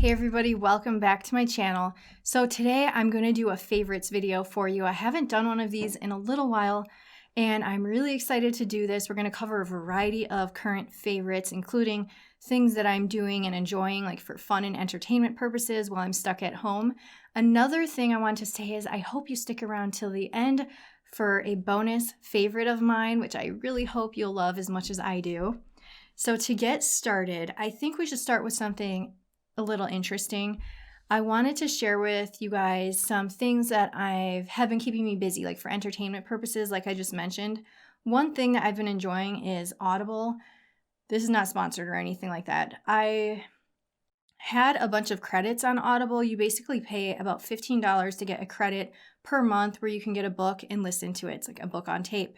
Hey everybody, welcome back to my channel. So today I'm going to do a favorites video for you. I haven't done one of these in a little while and I'm really excited to do this. We're going to cover a variety of current favorites, including things that I'm doing and enjoying like for fun and entertainment purposes while I'm stuck at home. Another thing I want to say is I hope you stick around till the end for a bonus favorite of mine, which I really hope you'll love as much as I do. So to get started, I think we should start with something a little interesting. I wanted to share with you guys some things that have been keeping me busy, like for entertainment purposes, like I just mentioned. One thing that I've been enjoying is Audible. This is not sponsored or anything like that. I had a bunch of credits on Audible. You basically pay about $15 to get a credit per month where you can get a book and listen to it. It's like a book on tape.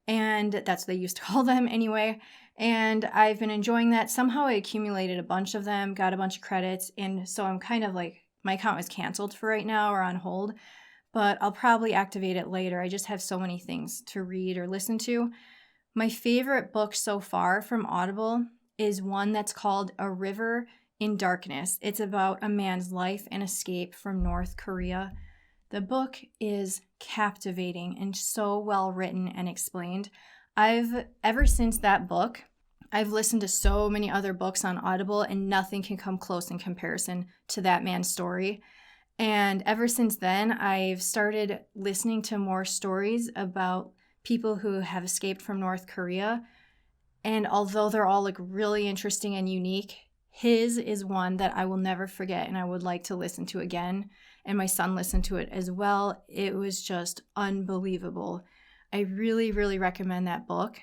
And that's what they used to call them anyway. And I've been enjoying that. Somehow I accumulated a bunch of them, got a bunch of credits. And so I'm kind of like, my account is canceled for right now or on hold, but I'll probably activate it later. I just have so many things to read or listen to. My favorite book so far from Audible is one that's called A River in Darkness. It's about a man's life and escape from North Korea. The book is captivating and so well written and explained. Ever since that book, I've listened to so many other books on Audible and nothing can come close in comparison to that man's story. And ever since then, I've started listening to more stories about people who have escaped from North Korea. And although they're all like really interesting and unique, his is one that I will never forget and I would like to listen to again. And my son listened to it as well. It was just unbelievable. I really, really recommend that book.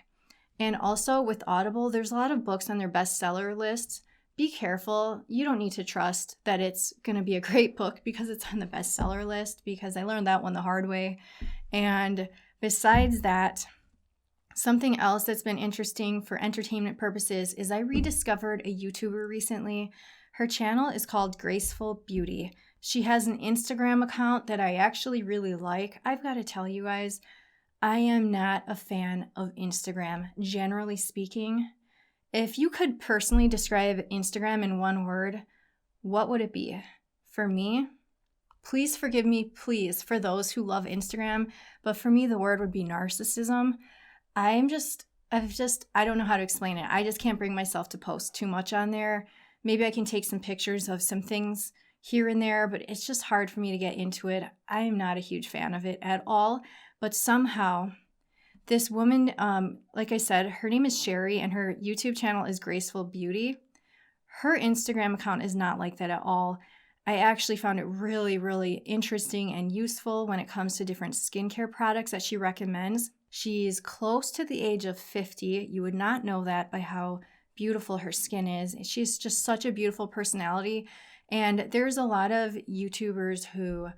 And also with Audible, there's a lot of books on their bestseller lists. Be careful. You don't need to trust that it's going to be a great book because it's on the bestseller list, because I learned that one the hard way. And besides that, something else that's been interesting for entertainment purposes is I rediscovered a YouTuber recently. Her channel is called Graceful Beauty. She has an Instagram account that I actually really like. I've got to tell you guys, I am not a fan of Instagram, generally speaking. If you could personally describe Instagram in one word, what would it be? For me, please forgive me, please, for those who love Instagram, but for me, the word would be narcissism. I don't know how to explain it. I just can't bring myself to post too much on there. Maybe I can take some pictures of some things here and there, but it's just hard for me to get into it. I am not a huge fan of it at all. But somehow, this woman, like I said, her name is Shea and her YouTube channel is Graceful Beauty. Her Instagram account is not like that at all. I actually found it really, really interesting and useful when it comes to different skincare products that she recommends. She's close to the age of 50. You would not know that by how beautiful her skin is. She's just such a beautiful personality. And there's a lot of YouTubers who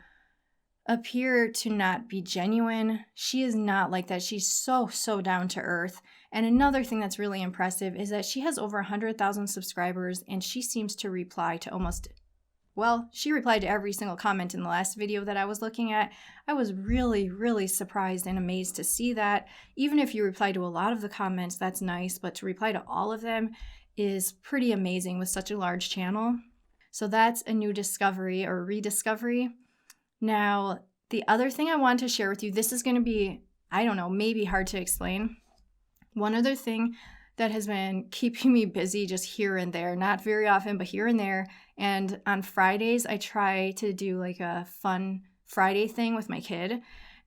appear to not be genuine. She is not like that. She's so down to earth. And another thing that's really impressive is that she has over 100,000 subscribers and she seems to reply to she replied to every single comment in the last video that I was looking at. I was really, really surprised and amazed to see that. Even if you reply to a lot of the comments, that's nice, but to reply to all of them is pretty amazing with such a large channel. So that's a new discovery or rediscovery. Now, the other thing I want to share with you, this is going to be, I don't know, maybe hard to explain. One other thing that has been keeping me busy just here and there, not very often, but here and there. And on Fridays, I try to do like a fun Friday thing with my kid.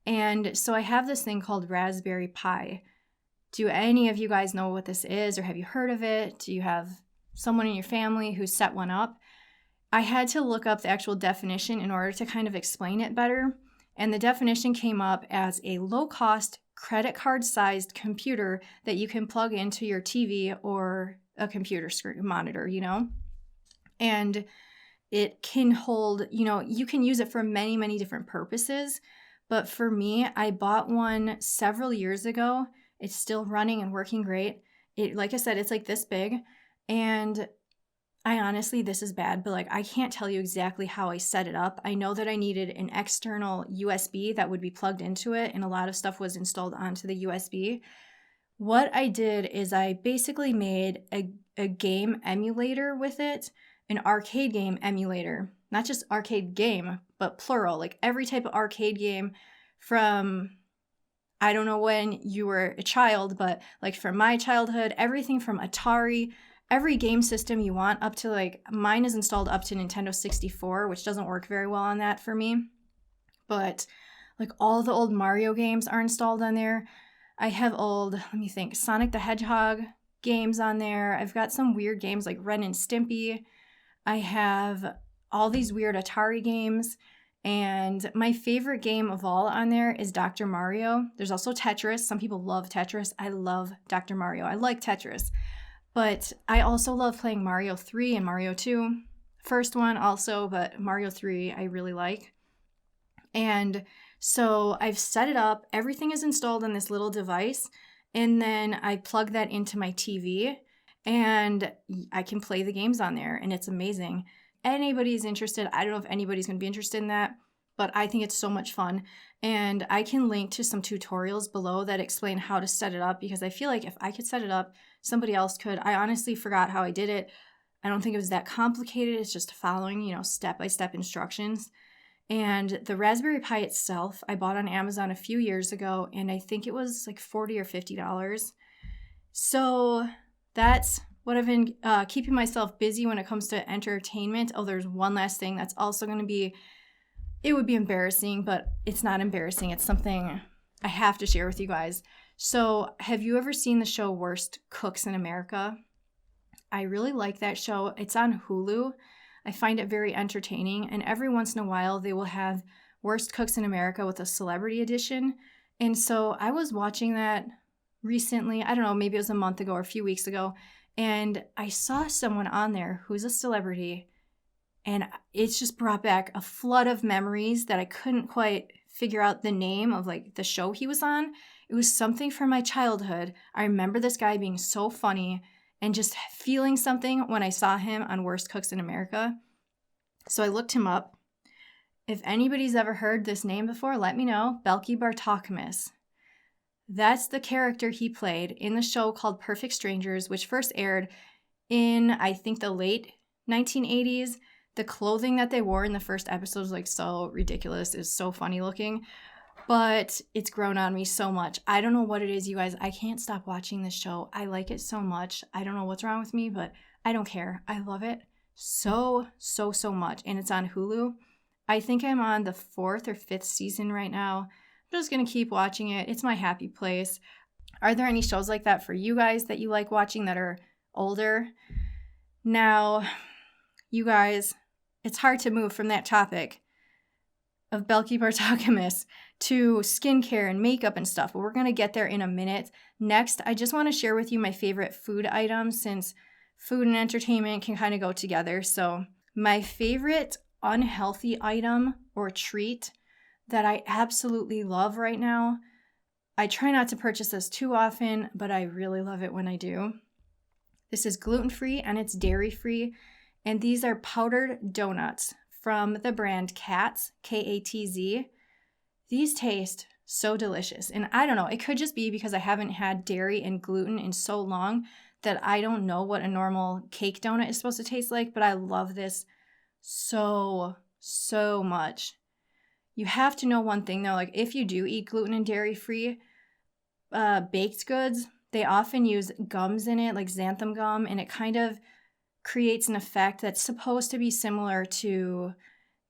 And so I have this thing called Raspberry Pi. Do any of you guys know what this is or have you heard of it? Do you have someone in your family who set one up? I had to look up the actual definition in order to kind of explain it better. And the definition came up as a low-cost, credit card-sized computer that you can plug into your TV or a computer screen monitor, And it can hold, you can use it for many, many different purposes. But for me, I bought one several years ago. It's still running and working great. Like I said, it's like this big. And I honestly, this is bad, but I can't tell you exactly how I set it up. I know that I needed an external USB that would be plugged into it, and a lot of stuff was installed onto the USB. What I did is I basically made a game emulator with it, an arcade game emulator. Not just arcade game, but plural. Like every type of arcade game from, I don't know when you were a child, but like from my childhood, everything from Atari, every game system you want, up to like, mine is installed up to Nintendo 64, which doesn't work very well on that for me. But like all the old Mario games are installed on there. I have old, let me think, Sonic the Hedgehog games on there. I've got some weird games like Ren and Stimpy. I have all these weird Atari games. And my favorite game of all on there is Dr. Mario. There's also Tetris. Some people love Tetris. I love Dr. Mario. I like Tetris. But I also love playing Mario 3 and Mario 2. First one also, but Mario 3 I really like. And so I've set it up. Everything is installed on this little device. And then I plug that into my TV. And I can play the games on there. And it's amazing. Anybody's interested, I don't know if anybody's going to be interested in that, but I think it's so much fun. And I can link to some tutorials below that explain how to set it up, because I feel like if I could set it up, somebody else could. I honestly forgot how I did it. I don't think it was that complicated. It's just following, step-by-step instructions. And the Raspberry Pi itself, I bought on Amazon a few years ago, and I think it was like $40 or $50. So that's what I've been keeping myself busy when it comes to entertainment. Oh, there's one last thing that's also going to be, it would be embarrassing, but it's not embarrassing. It's something I have to share with you guys. So have you ever seen the show Worst Cooks in America? I really like that show. It's on Hulu. I find it very entertaining. And every once in a while, they will have Worst Cooks in America with a celebrity edition. And so I was watching that recently. I don't know, maybe it was a month ago or a few weeks ago. And I saw someone on there who's a celebrity, and it's just brought back a flood of memories that I couldn't quite figure out the name of, like, the show he was on. It was something from my childhood. I remember this guy being so funny and just feeling something when I saw him on Worst Cooks in America. So I looked him up. If anybody's ever heard this name before, let me know. Belky Bartokomous. That's the character he played in the show called Perfect Strangers, which first aired in, I think, the late 1980s. The clothing that they wore in the first episode was like so ridiculous. It's so funny looking, but it's grown on me so much. I don't know what it is, you guys. I can't stop watching this show. I like it so much. I don't know what's wrong with me, but I don't care. I love it so much. And it's on Hulu. I think I'm on the 4th or 5th season right now. I'm just going to keep watching it. It's my happy place. Are there any shows like that for you guys that you like watching that are older? Now, you guys, it's hard to move from that topic of Belky Bartokomous to skincare and makeup and stuff, but we're going to get there in a minute. Next, I just want to share with you my favorite food items, since food and entertainment can kind of go together. So my favorite unhealthy item or treat that I absolutely love right now, I try not to purchase this too often, but I really love it when I do. This is gluten-free and it's dairy-free, and these are powdered donuts from the brand Katz, K-A-T-Z. These taste so delicious, and I don't know, it could just be because I haven't had dairy and gluten in so long that I don't know what a normal cake donut is supposed to taste like, but I love this so much. You have to know one thing though, like if you do eat gluten and dairy-free baked goods, they often use gums in it, like xanthan gum, and it kind of creates an effect that's supposed to be similar to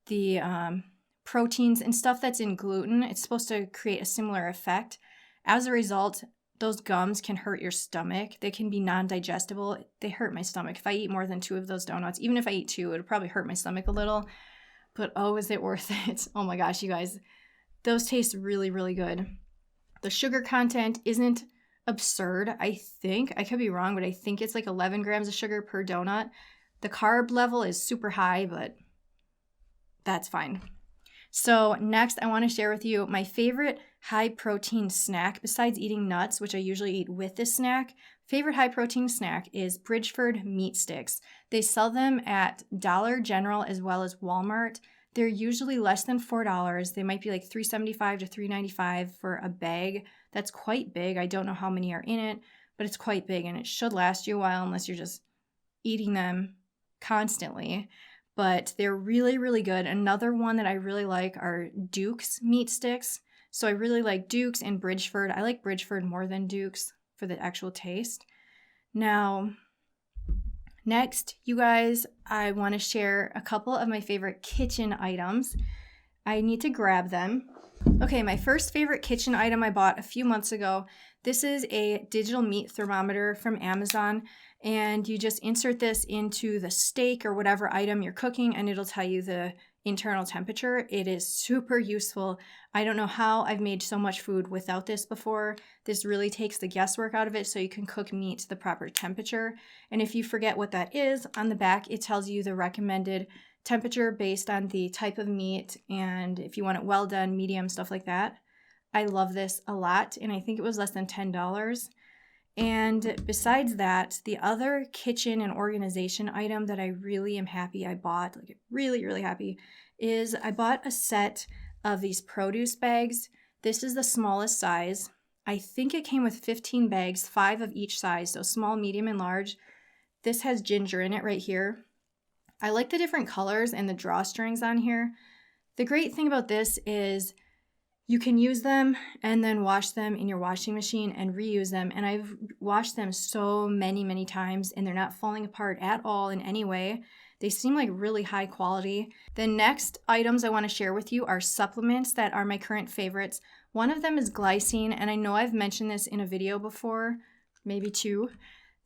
the proteins and stuff that's in gluten. It's supposed to create a similar effect. As a result, those gums can hurt your stomach. They can be non-digestible. They hurt my stomach. If I eat more than 2 of those donuts, even if I eat 2, it would probably hurt my stomach a little. But oh, is it worth it? Oh my gosh, you guys. Those taste really good. The sugar content isn't absurd, I think. I could be wrong, but I think it's like 11 grams of sugar per donut. The carb level is super high, but that's fine. So next, I want to share with you my favorite high-protein snack besides eating nuts, which I usually eat with this snack. Favorite high-protein snack is Bridgeford meat sticks. They sell them at Dollar General as well as Walmart. They're usually less than $4. They might be like $3.75 to $3.95 for a bag. That's quite big. I don't know how many are in it, but it's quite big, and it should last you a while unless you're just eating them constantly, but they're really, really good. Another one that I really like are Duke's meat sticks. So I really like Duke's and Bridgeford. I like Bridgeford more than Duke's for the actual taste. Now, next, you guys, I want to share a couple of my favorite kitchen items. I need to grab them. Okay, my first favorite kitchen item I bought a few months ago. This is a digital meat thermometer from Amazon, and you just insert this into the steak or whatever item you're cooking, and it'll tell you the internal temperature. It is super useful. I don't know how I've made so much food without this before. This really takes the guesswork out of it so you can cook meat to the proper temperature. And if you forget what that is, on the back it tells you the recommended temperature based on the type of meat and if you want it well done, medium, stuff like that. I love this a lot, and I think it was less than $10. And besides that, the other kitchen and organization item that I really am happy I bought, like really, really happy, is I bought a set of these produce bags. This is the smallest size. I think it came with 15 bags, 5 of each size, so small, medium, and large. This has ginger in it right here. I like the different colors and the drawstrings on here. The great thing about this is you can use them and then wash them in your washing machine and reuse them. And I've washed them so many, many times, and they're not falling apart at all in any way. They seem like really high quality. The next items I want to share with you are supplements that are my current favorites. One of them is Glycine, and I know I've mentioned this in a video before, maybe 2.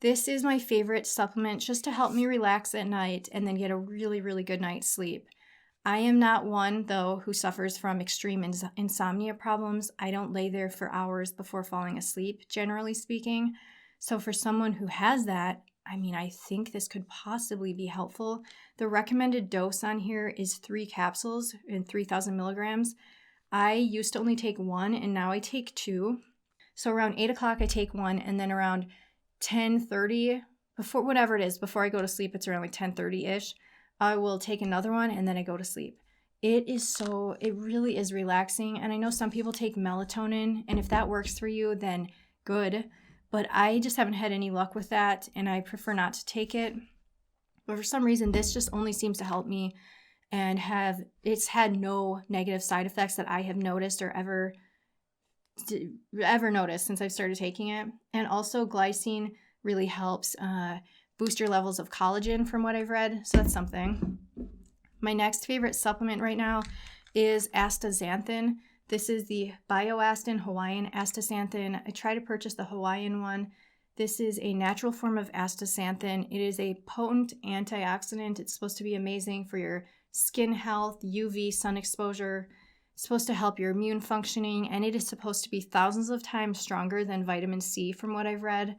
This is my favorite supplement just to help me relax at night and then get a really, really good night's sleep. I am not one, though, who suffers from extreme insomnia problems. I don't lay there for hours before falling asleep, generally speaking. So for someone who has that, I think this could possibly be helpful. The recommended dose on here is 3 capsules in 3,000 milligrams. I used to only take 1, and now I take 2. So around 8 o'clock, I take 1, and then around 10:30, before whatever it is, before I go to sleep, it's around like 10:30-ish, I will take another one, and then I go to sleep. It really is relaxing, and I know some people take melatonin, and if that works for you, then good, but I just haven't had any luck with that, and I prefer not to take it. But for some reason, this just only seems to help me, and it's had no negative side effects that I have noticed or ever noticed since I've started taking it. And also Glycine really helps boost your levels of collagen from what I've read, so that's something. My next favorite supplement right now is Astaxanthin. This is the Bioastin Hawaiian Astaxanthin. I try to purchase the Hawaiian one. This is a natural form of astaxanthin. It is a potent antioxidant. It's supposed to be amazing for your skin health, UV sun exposure. It's supposed to help your immune functioning, and it is supposed to be thousands of times stronger than vitamin C from what I've read.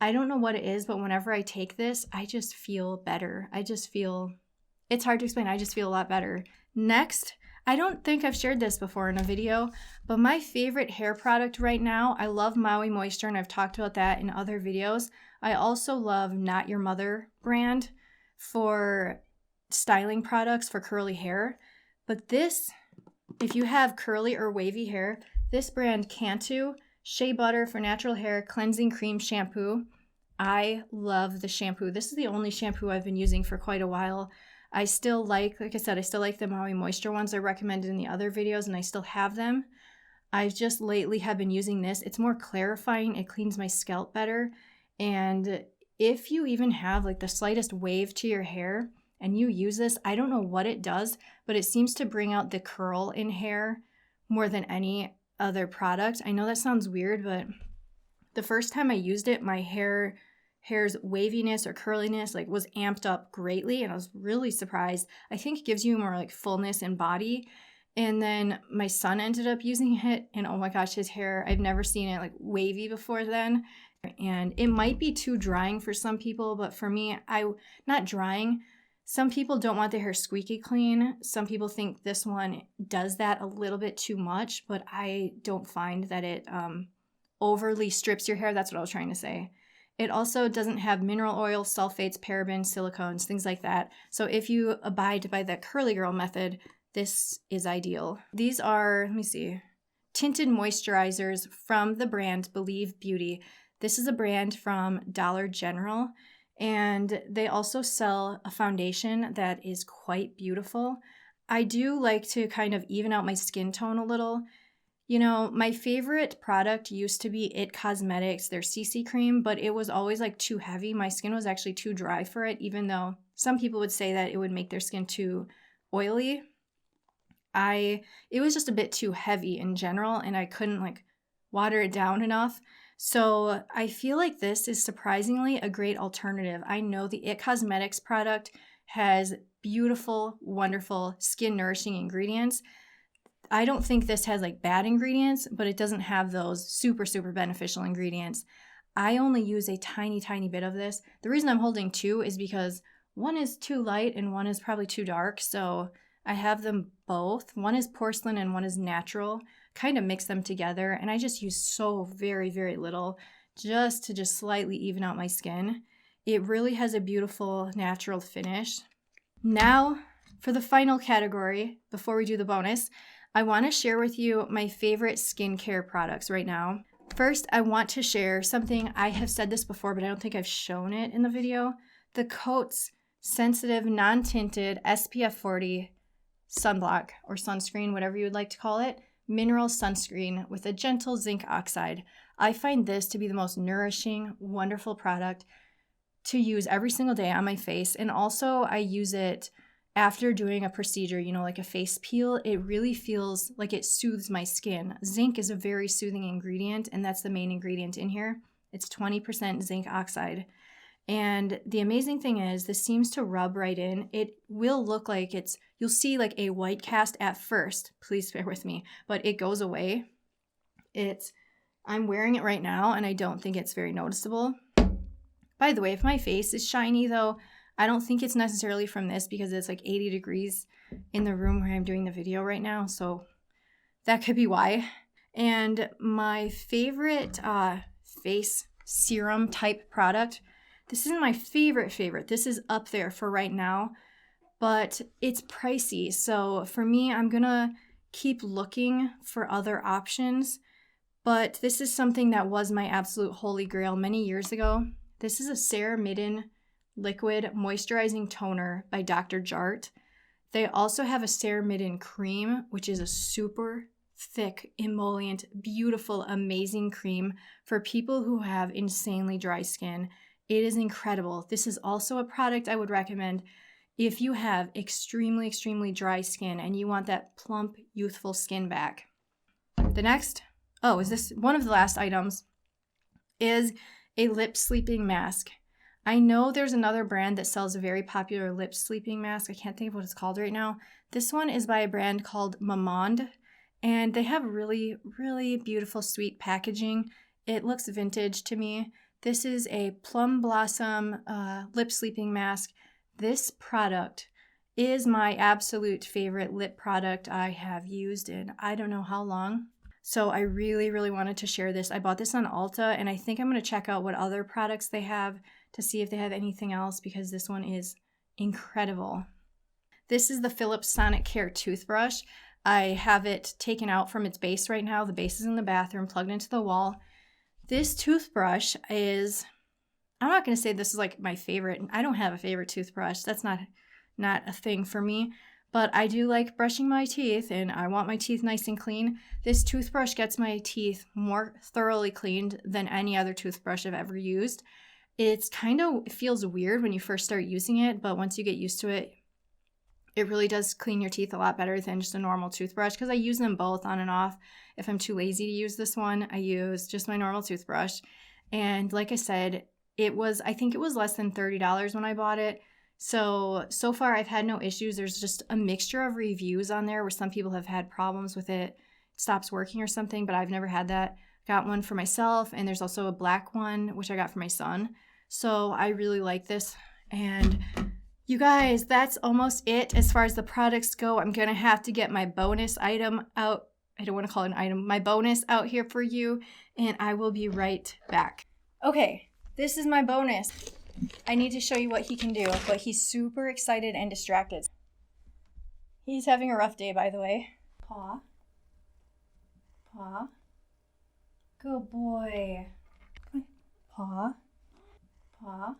I don't know what it is, but whenever I take this, I just feel better. It's hard to explain. I just feel a lot better. Next, I don't think I've shared this before in a video, but my favorite hair product right now, I love Maui Moisture, and I've talked about that in other videos. I also love Not Your Mother brand for styling products for curly hair. But this, if you have curly or wavy hair, this brand Cantu Shea Butter for Natural Hair Cleansing Cream Shampoo. I love the shampoo. This is the only shampoo I've been using for quite a while. I still like I said, I still like the Maui Moisture ones I recommended in the other videos, and I still have them. I've just lately have been using this. It's more clarifying. It cleans my scalp better. And if you even have like the slightest wave to your hair and you use this, I don't know what it does, but it seems to bring out the curl in hair more than any other product. I know that sounds weird, but the first time I used it, my hair's waviness or curliness was amped up greatly, and I was really surprised. I think it gives you more fullness in body. And then my son ended up using it, and oh my gosh, his hair, I've never seen it wavy before then. And it might be too drying for some people, but for me, not drying. Some people don't want their hair squeaky clean. Some people think this one does that a little bit too much, but I don't find that it overly strips your hair. That's what I was trying to say. It also doesn't have mineral oil, sulfates, parabens, silicones, things like that. So if you abide by the curly girl method, this is ideal. These are, let me see, tinted moisturizers from the brand Believe Beauty. This is a brand from Dollar General, And they also sell a foundation that is quite beautiful. I do like to kind of even out my skin tone a little. You know, my favorite product used to be It Cosmetics, their CC cream, but it was always like too heavy. My skin was actually too dry for it, even though some people would say that it would make their skin too oily. It was just a bit too heavy in general, and I couldn't like water it down enough. So I feel like this is surprisingly a great alternative. I know the It Cosmetics product has beautiful, wonderful, skin nourishing ingredients. I don't think this has like bad ingredients, but it doesn't have those super, super beneficial ingredients. I only use a tiny, tiny bit of this. The reason I'm holding two is because one is too light and one is probably too dark. So I have them both. One is porcelain and one is natural. Kind of mix them together. And I just use so very, very little just to just slightly even out my skin. It really has a beautiful natural finish. Now for the final category, before we do the bonus, I want to share with you my favorite skincare products right now. First, I want to share something. I have said this before, but I don't think I've shown it in the video. The Coats Sensitive Non-Tinted SPF 40 Sunblock or sunscreen, whatever you would like to call it, mineral sunscreen with a gentle zinc oxide. I find this to be the most nourishing, wonderful product to use every single day on my face. And also I use it after doing a procedure, you know, like a face peel. It really feels like it soothes my skin. Zinc is a very soothing ingredient, and that's the main ingredient in here. It's 20% zinc oxide. And the amazing thing is this seems to rub right in. It will look like you'll see like a white cast at first. Please bear with me, but it goes away. I'm wearing it right now and I don't think it's very noticeable. By the way, if my face is shiny though, I don't think it's necessarily from this because it's like 80 degrees in the room where I'm doing the video right now. So that could be why. And my favorite face serum type product, this isn't my favorite. This is up there for right now, but it's pricey. So for me, I'm gonna keep looking for other options. But this is something that was my absolute holy grail many years ago. This is a Ceramidin Liquid Moisturizing Toner by Dr. Jart. They also have a Ceramidin Cream, which is a super thick, emollient, beautiful, amazing cream for people who have insanely dry skin. It is incredible. This is also a product I would recommend if you have extremely, extremely dry skin and you want that plump, youthful skin back. The next, is this one of the last items, is a lip sleeping mask. I know there's another brand that sells a very popular lip sleeping mask. I can't think of what it's called right now. This one is by a brand called Mamonde, and they have really, really beautiful, sweet packaging. It looks vintage to me. This is a plum blossom lip sleeping mask. This product is my absolute favorite lip product I have used in I don't know how long. So I really, really wanted to share this. I bought this on Ulta, and I think I'm going to check out what other products they have to see if they have anything else because this one is incredible. This is the Phillips Sonic Care toothbrush. I have it taken out from its base right now. The base is in the bathroom, plugged into the wall. This toothbrush is, I'm not going to say this is like my favorite. I don't have a favorite toothbrush. That's not a thing for me. But I do like brushing my teeth, and I want my teeth nice and clean. This toothbrush gets my teeth more thoroughly cleaned than any other toothbrush I've ever used. It feels weird when you first start using it, but once you get used to it, it really does clean your teeth a lot better than just a normal toothbrush because I use them both on and off. If I'm too lazy to use this one, I use just my normal toothbrush. And like I said, I think it was less than $30 when I bought it. So far I've had no issues. There's just a mixture of reviews on there where some people have had problems with it. It stops working or something, but I've never had that. Got one for myself, and there's also a black one, which I got for my son. So I really like this. And you guys, that's almost it as far as the products go. I'm going to have to get my bonus item out. I don't want to call it an item. My bonus out here for you, and I will be right back. Okay, this is my bonus. I need to show you what he can do, but he's super excited and distracted. He's having a rough day, by the way. Paw. Paw. Good boy. Paw. Paw.